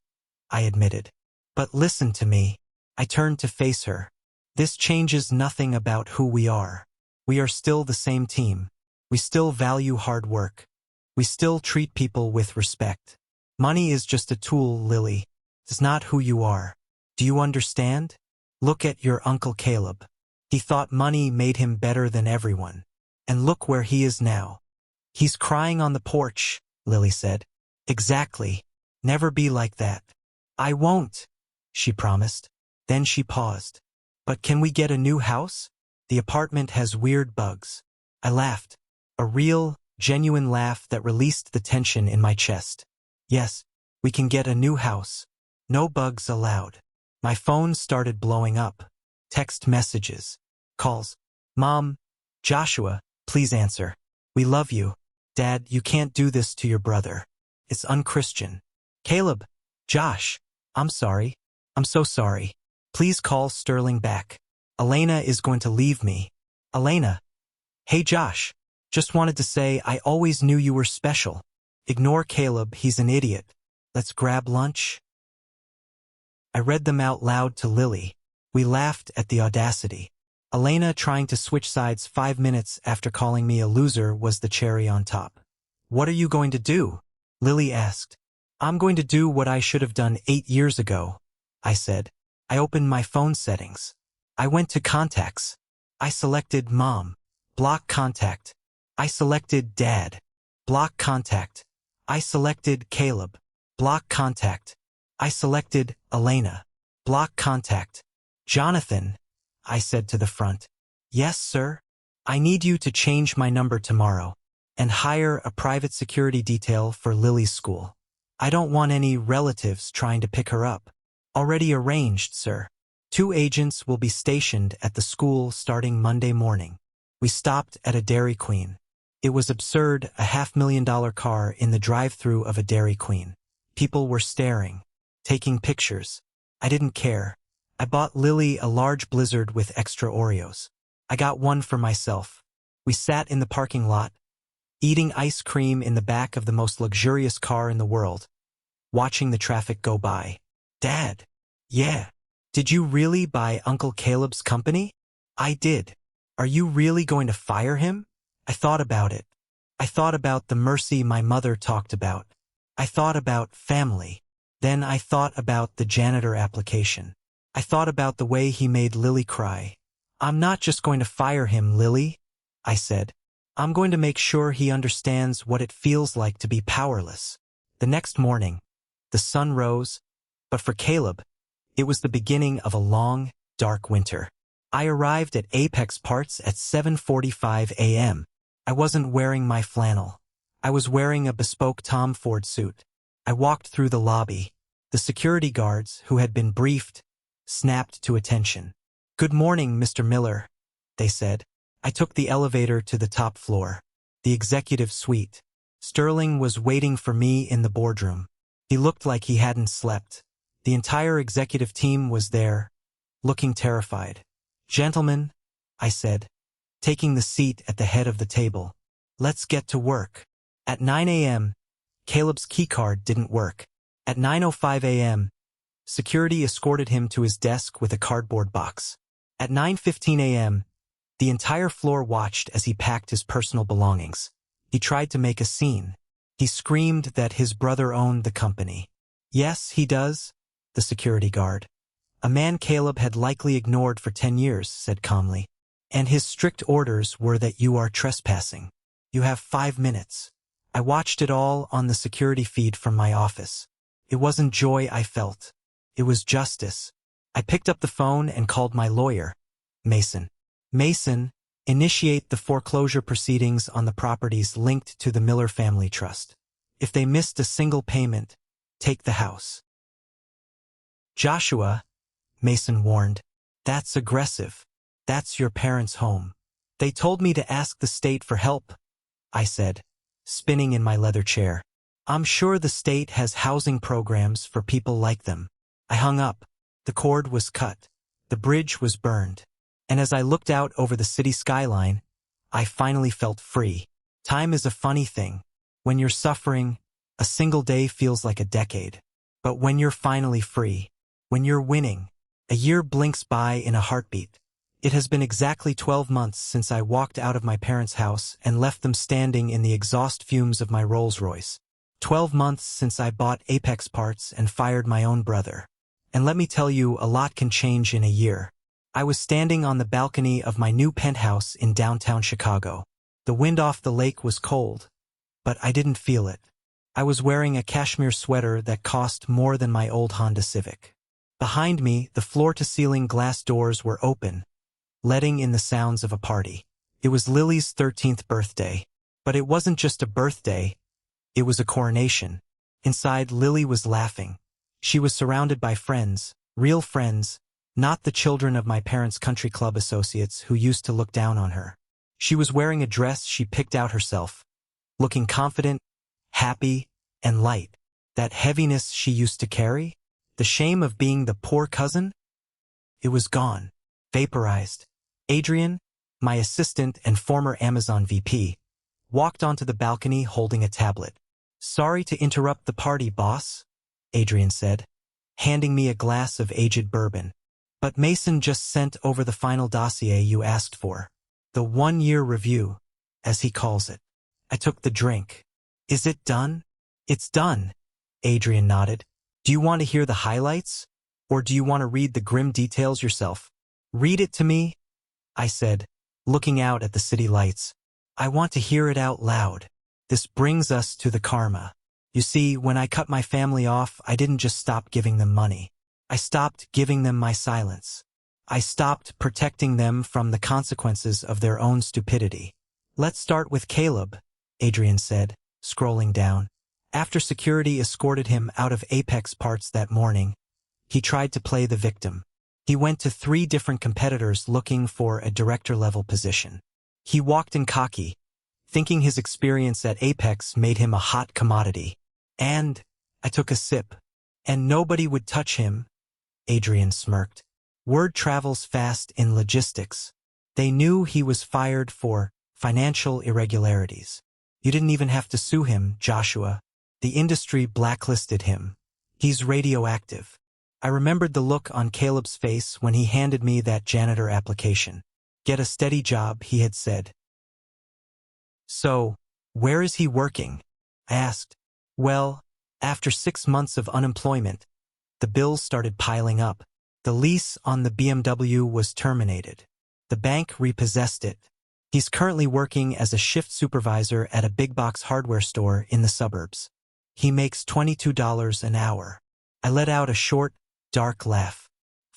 I admitted. "But listen to me." I turned to face her. "This changes nothing about who we are. We are still the same team. We still value hard work. We still treat people with respect. Money is just a tool, Lily. It's not who you are. Do you understand? Look at your Uncle Caleb. He thought money made him better than everyone. And look where he is now." "He's crying on the porch," Lily said. "Exactly. Never be like that." "I won't," she promised. Then she paused. "But can we get a new house? The apartment has weird bugs." I laughed. A real, genuine laugh that released the tension in my chest. "Yes, we can get a new house. No bugs allowed." My phone started blowing up. Text messages. Calls. "Mom, Joshua, please answer. We love you. Dad, you can't do this to your brother. It's unchristian. Caleb, Josh, I'm sorry. I'm so sorry. Please call Sterling back. Elena is going to leave me. Elena. Hey Josh. Just wanted to say I always knew you were special. Ignore Caleb, he's an idiot. Let's grab lunch." I read them out loud to Lily. We laughed at the audacity. Elena trying to switch sides 5 minutes after calling me a loser was the cherry on top. "What are you going to do?" Lily asked. "I'm going to do what I should have done 8 years ago," I said. I opened my phone settings. I went to contacts. I selected Mom. Block contact. I selected Dad. Block contact. I selected Caleb. Block contact. I selected Elena. Block contact. "Jonathan," I said to the front. "Yes, sir? I need you to change my number tomorrow and hire a private security detail for Lily's school. I don't want any relatives trying to pick her up." "Already arranged, sir. 2 agents will be stationed at the school starting Monday morning." We stopped at a Dairy Queen. It was absurd, a $500,000 car in the drive-thru of a Dairy Queen. People were staring, taking pictures. I didn't care. I bought Lily a large Blizzard with extra Oreos. I got one for myself. We sat in the parking lot, eating ice cream in the back of the most luxurious car in the world, watching the traffic go by. "Dad." "Yeah. Did you really buy Uncle Caleb's company?" "I did." "Are you really going to fire him?" I thought about it. I thought about the mercy my mother talked about. I thought about family. Then I thought about the janitor application. I thought about the way he made Lily cry. "I'm not just going to fire him, Lily," I said. "I'm going to make sure he understands what it feels like to be powerless." The next morning, the sun rose, but for Caleb, it was the beginning of a long, dark winter. I arrived at Apex Parts at 7:45 a.m. I wasn't wearing my flannel. I was wearing a bespoke Tom Ford suit. I walked through the lobby. The security guards, who had been briefed, snapped to attention. "Good morning, Mr. Miller," they said. I took the elevator to the top floor, the executive suite. Sterling was waiting for me in the boardroom. He looked like he hadn't slept. The entire executive team was there, looking terrified. "Gentlemen," I said, taking the seat at the head of the table, "let's get to work." At 9 a.m., Caleb's keycard didn't work. At 9:05 a.m., security escorted him to his desk with a cardboard box. At 9:15 a.m., the entire floor watched as he packed his personal belongings. He tried to make a scene. He screamed that his brother owned the company. "Yes, he does," the security guard, a man Caleb had likely ignored for 10 years, said calmly. "And his strict orders were that you are trespassing. You have 5 minutes." I watched it all on the security feed from my office. It wasn't joy I felt. It was justice. I picked up the phone and called my lawyer, Mason. Mason, initiate the foreclosure proceedings on the properties linked to the Miller family trust. If they missed a single payment, take the house. Joshua, Mason warned, that's aggressive. That's your parents' home. They told me to ask the state for help, I said, spinning in my leather chair. I'm sure the state has housing programs for people like them. I hung up. The cord was cut. The bridge was burned. And as I looked out over the city skyline, I finally felt free. Time is a funny thing. When you're suffering, a single day feels like a decade. But when you're finally free, when you're winning, a year blinks by in a heartbeat. It has been exactly 12 months since I walked out of my parents' house and left them standing in the exhaust fumes of my Rolls-Royce. 12 months since I bought Apex parts and fired my own brother. And let me tell you, a lot can change in a year. I was standing on the balcony of my new penthouse in downtown Chicago. The wind off the lake was cold, but I didn't feel it. I was wearing a cashmere sweater that cost more than my old Honda Civic. Behind me, the floor-to-ceiling glass doors were open, letting in the sounds of a party. It was Lily's 13th birthday. But it wasn't just a birthday, it was a coronation. Inside, Lily was laughing. She was surrounded by friends, real friends, not the children of my parents' country club associates who used to look down on her. She was wearing a dress she picked out herself, looking confident, happy, and light. That heaviness she used to carry, the shame of being the poor cousin, it was gone, vaporized. Adrian, my assistant and former Amazon VP, walked onto the balcony holding a tablet. Sorry to interrupt the party, boss, Adrian said, handing me a glass of aged bourbon. But Mason just sent over the final dossier you asked for. The 1-year review, as he calls it. I took the drink. Is it done? It's done, Adrian nodded. Do you want to hear the highlights? Or do you want to read the grim details yourself? Read it to me, I said, looking out at the city lights. I want to hear it out loud. This brings us to the karma. You see, when I cut my family off, I didn't just stop giving them money. I stopped giving them my silence. I stopped protecting them from the consequences of their own stupidity. Let's start with Caleb, Adrian said, scrolling down. After security escorted him out of Apex Parts that morning, he tried to play the victim. He went to 3 different competitors looking for a director-level position. He walked in cocky, thinking his experience at Apex made him a hot commodity. And I took a sip. And nobody would touch him, Adrian smirked. Word travels fast in logistics. They knew he was fired for financial irregularities. You didn't even have to sue him, Joshua. The industry blacklisted him. He's radioactive. I remembered the look on Caleb's face when he handed me that janitor application. Get a steady job, he had said. So, where is he working? I asked. Well, after 6 months of unemployment, the bills started piling up. The lease on the BMW was terminated. The bank repossessed it. He's currently working as a shift supervisor at a big-box hardware store in the suburbs. He makes $22 an hour. I let out a short, dark laugh.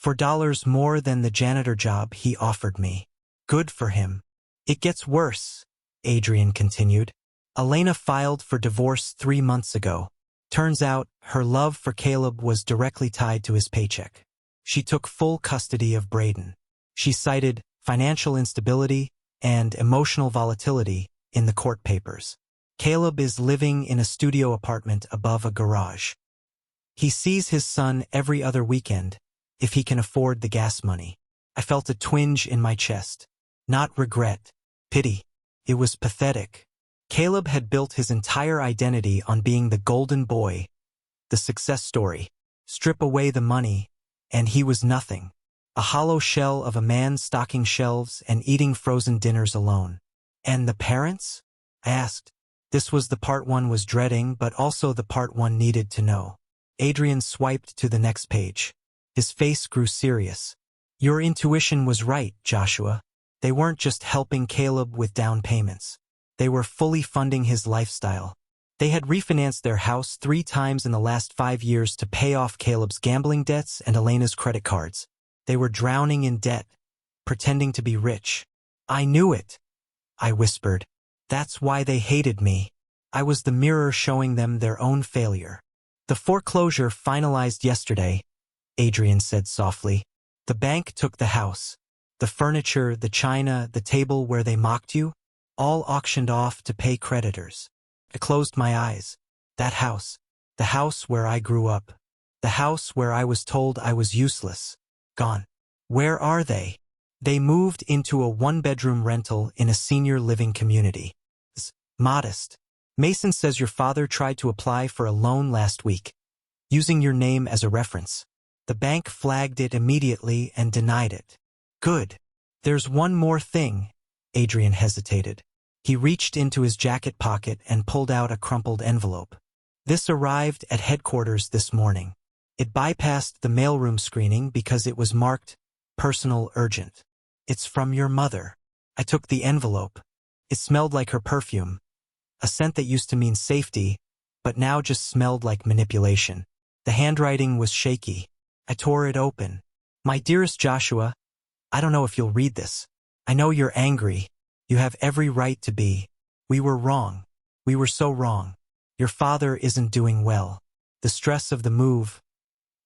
$4 more than the janitor job he offered me. Good for him. It gets worse, Adrian continued. Elena filed for divorce 3 months ago. Turns out, her love for Caleb was directly tied to his paycheck. She took full custody of Braden. She cited financial instability and emotional volatility in the court papers. Caleb is living in a studio apartment above a garage. He sees his son every other weekend, if he can afford the gas money. I felt a twinge in my chest. Not regret, pity. It was pathetic. Caleb had built his entire identity on being the golden boy, the success story. Strip away the money, and he was nothing. A hollow shell of a man stocking shelves and eating frozen dinners alone. And the parents? I asked. This was the part one was dreading, but also the part one needed to know. Adrian swiped to the next page. His face grew serious. Your intuition was right, Joshua. They weren't just helping Caleb with down payments. They were fully funding his lifestyle. They had refinanced their house 3 times in the last 5 years to pay off Caleb's gambling debts and Elena's credit cards. They were drowning in debt, pretending to be rich. I knew it, I whispered. That's why they hated me. I was the mirror showing them their own failure. The foreclosure finalized yesterday, Adrian said softly. The bank took the house. The furniture, the china, the table where they mocked you, all auctioned off to pay creditors. I closed my eyes. That house. The house where I grew up. The house where I was told I was useless. Gone. Where are they? They moved into a one-bedroom rental in a senior living community. It's modest. Mason says your father tried to apply for a loan last week, using your name as a reference. The bank flagged it immediately and denied it. Good. There's one more thing, Adrian hesitated. He reached into his jacket pocket and pulled out a crumpled envelope. This arrived at headquarters this morning. It bypassed the mailroom screening because it was marked personal urgent. It's from your mother. I took the envelope. It smelled like her perfume, a scent that used to mean safety, but now just smelled like manipulation. The handwriting was shaky. I tore it open. My dearest Joshua, I don't know if you'll read this. I know you're angry. You have every right to be. We were wrong. We were so wrong. Your father isn't doing well. The stress of the move.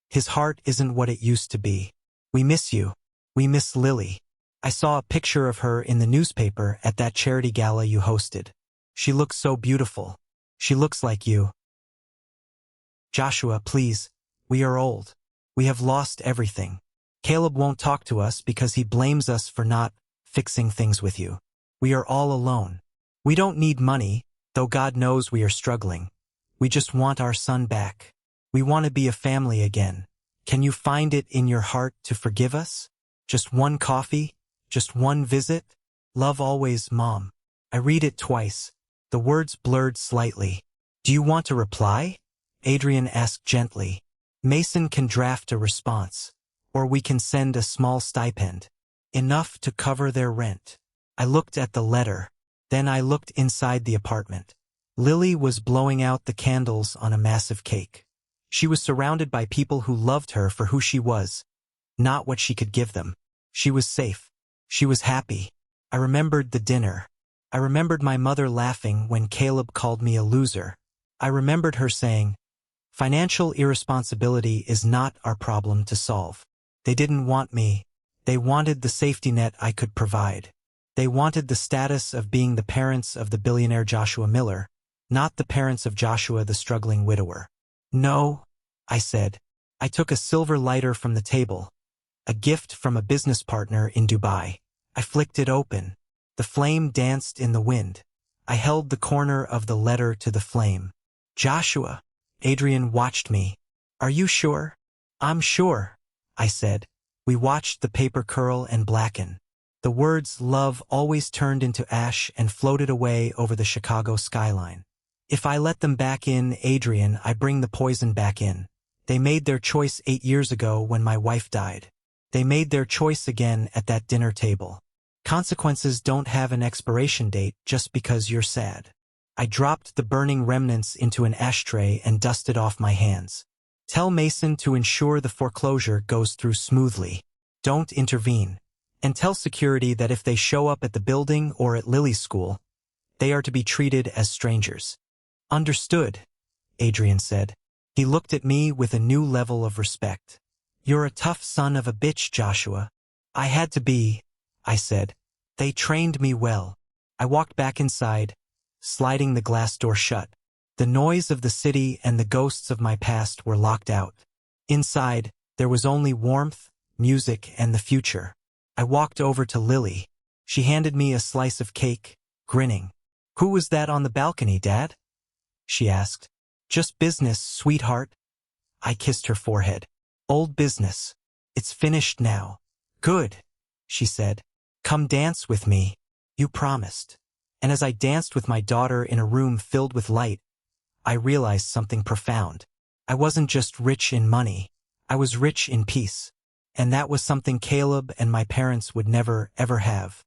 His heart isn't what it used to be. We miss you. We miss Lily. I saw a picture of her in the newspaper at that charity gala you hosted. She looks so beautiful. She looks like you. Joshua, please. We are old. We have lost everything. Caleb won't talk to us because he blames us for not fixing things with you. We are all alone. We don't need money, though God knows we are struggling. We just want our son back. We want to be a family again. Can you find it in your heart to forgive us? Just one coffee? Just one visit? Love always, Mom. I read it twice. The words blurred slightly. Do you want to reply? Adrian asked gently. Mason can draft a response, or we can send a small stipend. Enough to cover their rent. I looked at the letter. Then I looked inside the apartment. Lily was blowing out the candles on a massive cake. She was surrounded by people who loved her for who she was, not what she could give them. She was safe. She was happy. I remembered the dinner. I remembered my mother laughing when Caleb called me a loser. I remembered her saying, financial irresponsibility is not our problem to solve. They didn't want me. They wanted the safety net I could provide. They wanted the status of being the parents of the billionaire Joshua Miller, not the parents of Joshua the struggling widower. No, I said. I took a silver lighter from the table, a gift from a business partner in Dubai. I flicked it open. The flame danced in the wind. I held the corner of the letter to the flame. Joshua, Adrian watched me. Are you sure? I'm sure, I said. We watched the paper curl and blacken. The words love always turned into ash and floated away over the Chicago skyline. If I let them back in, Adrian, I bring the poison back in. They made their choice 8 years ago when my wife died. They made their choice again at that dinner table. Consequences don't have an expiration date just because you're sad. I dropped the burning remnants into an ashtray and dusted off my hands. Tell Mason to ensure the foreclosure goes through smoothly. Don't intervene. And tell security that if they show up at the building or at Lily's school, they are to be treated as strangers. Understood, Adrian said. He looked at me with a new level of respect. You're a tough son of a bitch, Joshua. I had to be, I said. They trained me well. I walked back inside, sliding the glass door shut. The noise of the city and the ghosts of my past were locked out. Inside, there was only warmth, music, and the future. I walked over to Lily. She handed me a slice of cake, grinning. Who was that on the balcony, Dad? She asked. Just business, sweetheart. I kissed her forehead. Old business. It's finished now. Good, she said. Come dance with me. You promised. And as I danced with my daughter in a room filled with light, I realized something profound. I wasn't just rich in money. I was rich in peace. And that was something Caleb and my parents would never, ever have.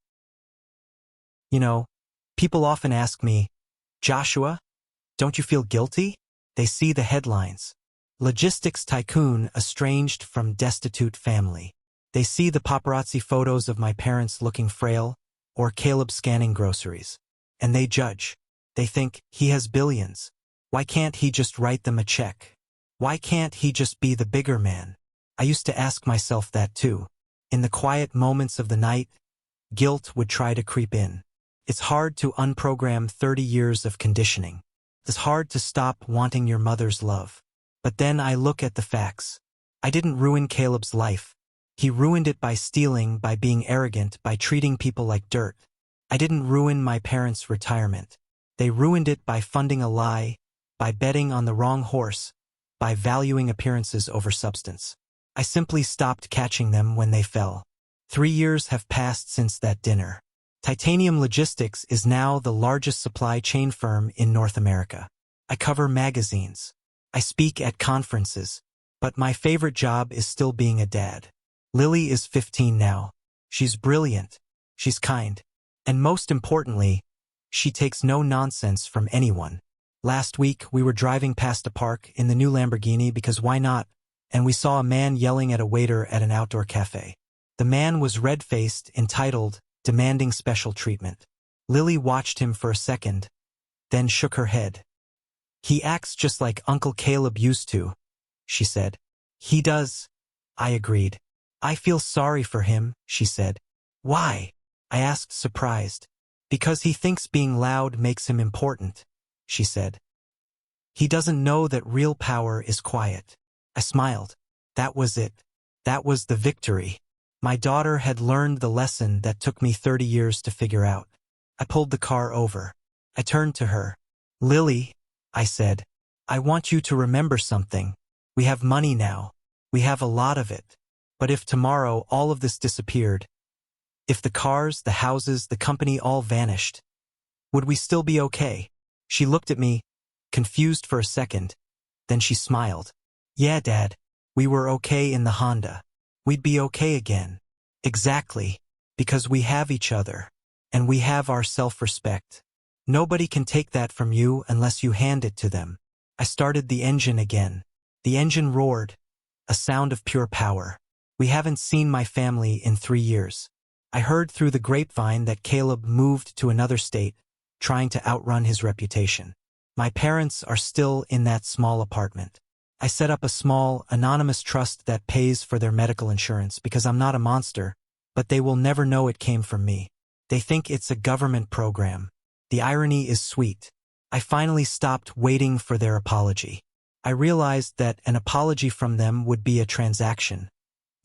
You know, people often ask me, Joshua, don't you feel guilty? They see the headlines. Logistics tycoon estranged from destitute family. They see the paparazzi photos of my parents looking frail, or Caleb scanning groceries. And they judge. They think, he has billions. Why can't he just write them a check? Why can't he just be the bigger man? I used to ask myself that too. In the quiet moments of the night, guilt would try to creep in. It's hard to unprogram 30 years of conditioning. It's hard to stop wanting your mother's love. But then I look at the facts. I didn't ruin Caleb's life. He ruined it by stealing, by being arrogant, by treating people like dirt. I didn't ruin my parents' retirement. They ruined it by funding a lie, by betting on the wrong horse, by valuing appearances over substance. I simply stopped catching them when they fell. 3 years have passed since that dinner. Titanium Logistics is now the largest supply chain firm in North America. I cover magazines. I speak at conferences. But my favorite job is still being a dad. Lily is 15 now. She's brilliant. She's kind. And most importantly, she takes no nonsense from anyone. Last week, we were driving past a park in the new Lamborghini because why not? And we saw a man yelling at a waiter at an outdoor cafe. The man was red-faced, entitled, demanding special treatment. Lily watched him for a second, then shook her head. He acts just like Uncle Caleb used to, she said. He does, I agreed. I feel sorry for him, she said. Why? I asked, surprised. Because he thinks being loud makes him important, she said. He doesn't know that real power is quiet. I smiled. That was it. That was the victory. My daughter had learned the lesson that took me 30 years to figure out. I pulled the car over. I turned to her. Lily, I said, I want you to remember something. We have money now. We have a lot of it. But if tomorrow all of this disappeared, if the cars, the houses, the company all vanished, would we still be okay? She looked at me, confused for a second. Then she smiled. Yeah, Dad, we were okay in the Honda. We'd be okay again. Exactly, because we have each other, and we have our self-respect. Nobody can take that from you unless you hand it to them. I started the engine again. The engine roared, a sound of pure power. We haven't seen my family in 3 years. I heard through the grapevine that Caleb moved to another state, trying to outrun his reputation. My parents are still in that small apartment. I set up a small, anonymous trust that pays for their medical insurance because I'm not a monster, but they will never know it came from me. They think it's a government program. The irony is sweet. I finally stopped waiting for their apology. I realized that an apology from them would be a transaction,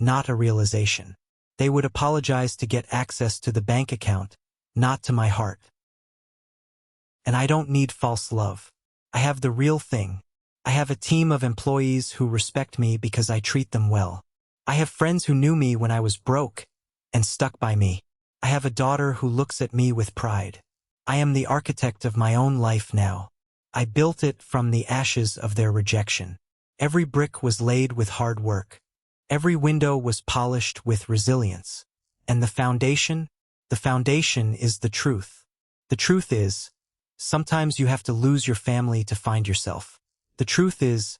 not a realization. They would apologize to get access to the bank account, not to my heart. And I don't need false love. I have the real thing. I have a team of employees who respect me because I treat them well. I have friends who knew me when I was broke and stuck by me. I have a daughter who looks at me with pride. I am the architect of my own life now. I built it from the ashes of their rejection. Every brick was laid with hard work. Every window was polished with resilience. And the foundation is the truth. The truth is, sometimes you have to lose your family to find yourself. The truth is,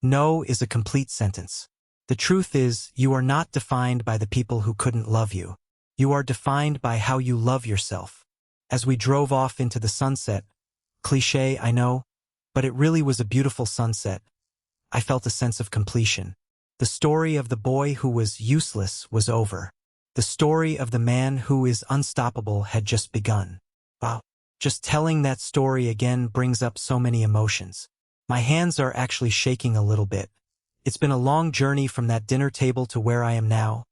no is a complete sentence. The truth is, you are not defined by the people who couldn't love you. You are defined by how you love yourself. As we drove off into the sunset, cliché, I know, but it really was a beautiful sunset. I felt a sense of completion. The story of the boy who was useless was over. The story of the man who is unstoppable had just begun. Wow. Just telling that story again brings up so many emotions. My hands are actually shaking a little bit. It's been a long journey from that dinner table to where I am now,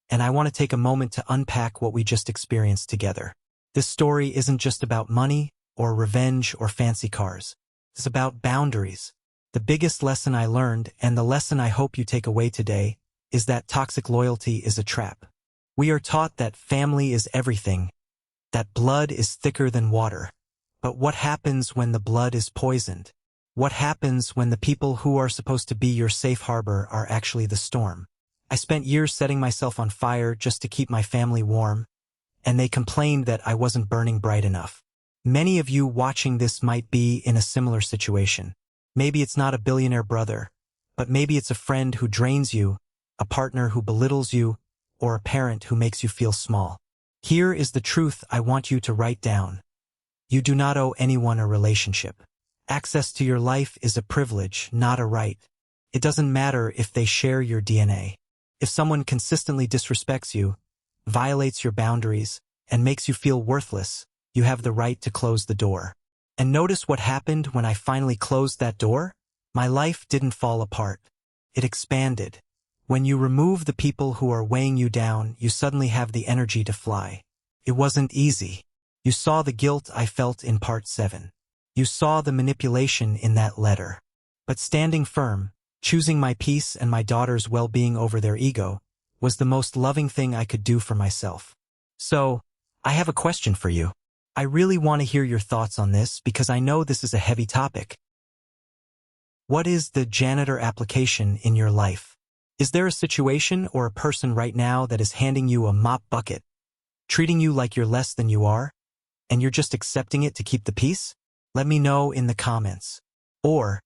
and I want to take a moment to unpack what we just experienced together. This story isn't just about money, or revenge, or fancy cars. It's about boundaries. The biggest lesson I learned, and the lesson I hope you take away today, is that toxic loyalty is a trap. We are taught that family is everything, that blood is thicker than water. But what happens when the blood is poisoned? What happens when the people who are supposed to be your safe harbor are actually the storm? I spent years setting myself on fire just to keep my family warm, and they complained that I wasn't burning bright enough. Many of you watching this might be in a similar situation. Maybe it's not a billionaire brother, but maybe it's a friend who drains you, a partner who belittles you, or a parent who makes you feel small. Here is the truth I want you to write down. You do not owe anyone a relationship. Access to your life is a privilege, not a right. It doesn't matter if they share your DNA. If someone consistently disrespects you, violates your boundaries, and makes you feel worthless, you have the right to close the door. And notice what happened when I finally closed that door? My life didn't fall apart. It expanded. When you remove the people who are weighing you down, you suddenly have the energy to fly. It wasn't easy. You saw the guilt I felt in part 7. You saw the manipulation in that letter. But standing firm, choosing my peace and my daughter's well-being over their ego, was the most loving thing I could do for myself. So, I have a question for you. I really want to hear your thoughts on this because I know this is a heavy topic. What is the janitor application in your life? Is there a situation or a person right now that is handing you a mop bucket, treating you like you're less than you are, and you're just accepting it to keep the peace? Let me know in the comments. Or,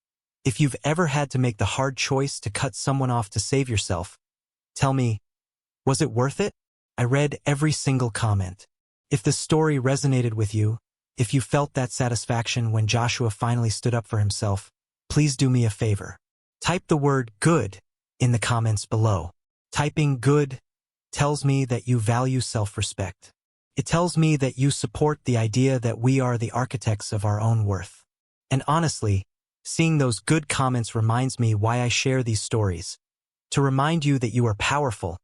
if you've ever had to make the hard choice to cut someone off to save yourself, tell me, was it worth it? I read every single comment. If this story resonated with you, if you felt that satisfaction when Joshua finally stood up for himself, please do me a favor. Type the word good in the comments below. Typing good tells me that you value self-respect. It tells me that you support the idea that we are the architects of our own worth. And honestly, seeing those good comments reminds me why I share these stories. To remind you that you are powerful,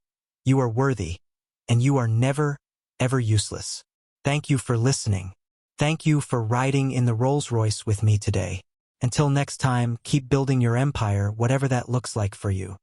you are worthy, and you are never, ever useless. Thank you for listening. Thank you for riding in the Rolls-Royce with me today. Until next time, keep building your empire, whatever that looks like for you.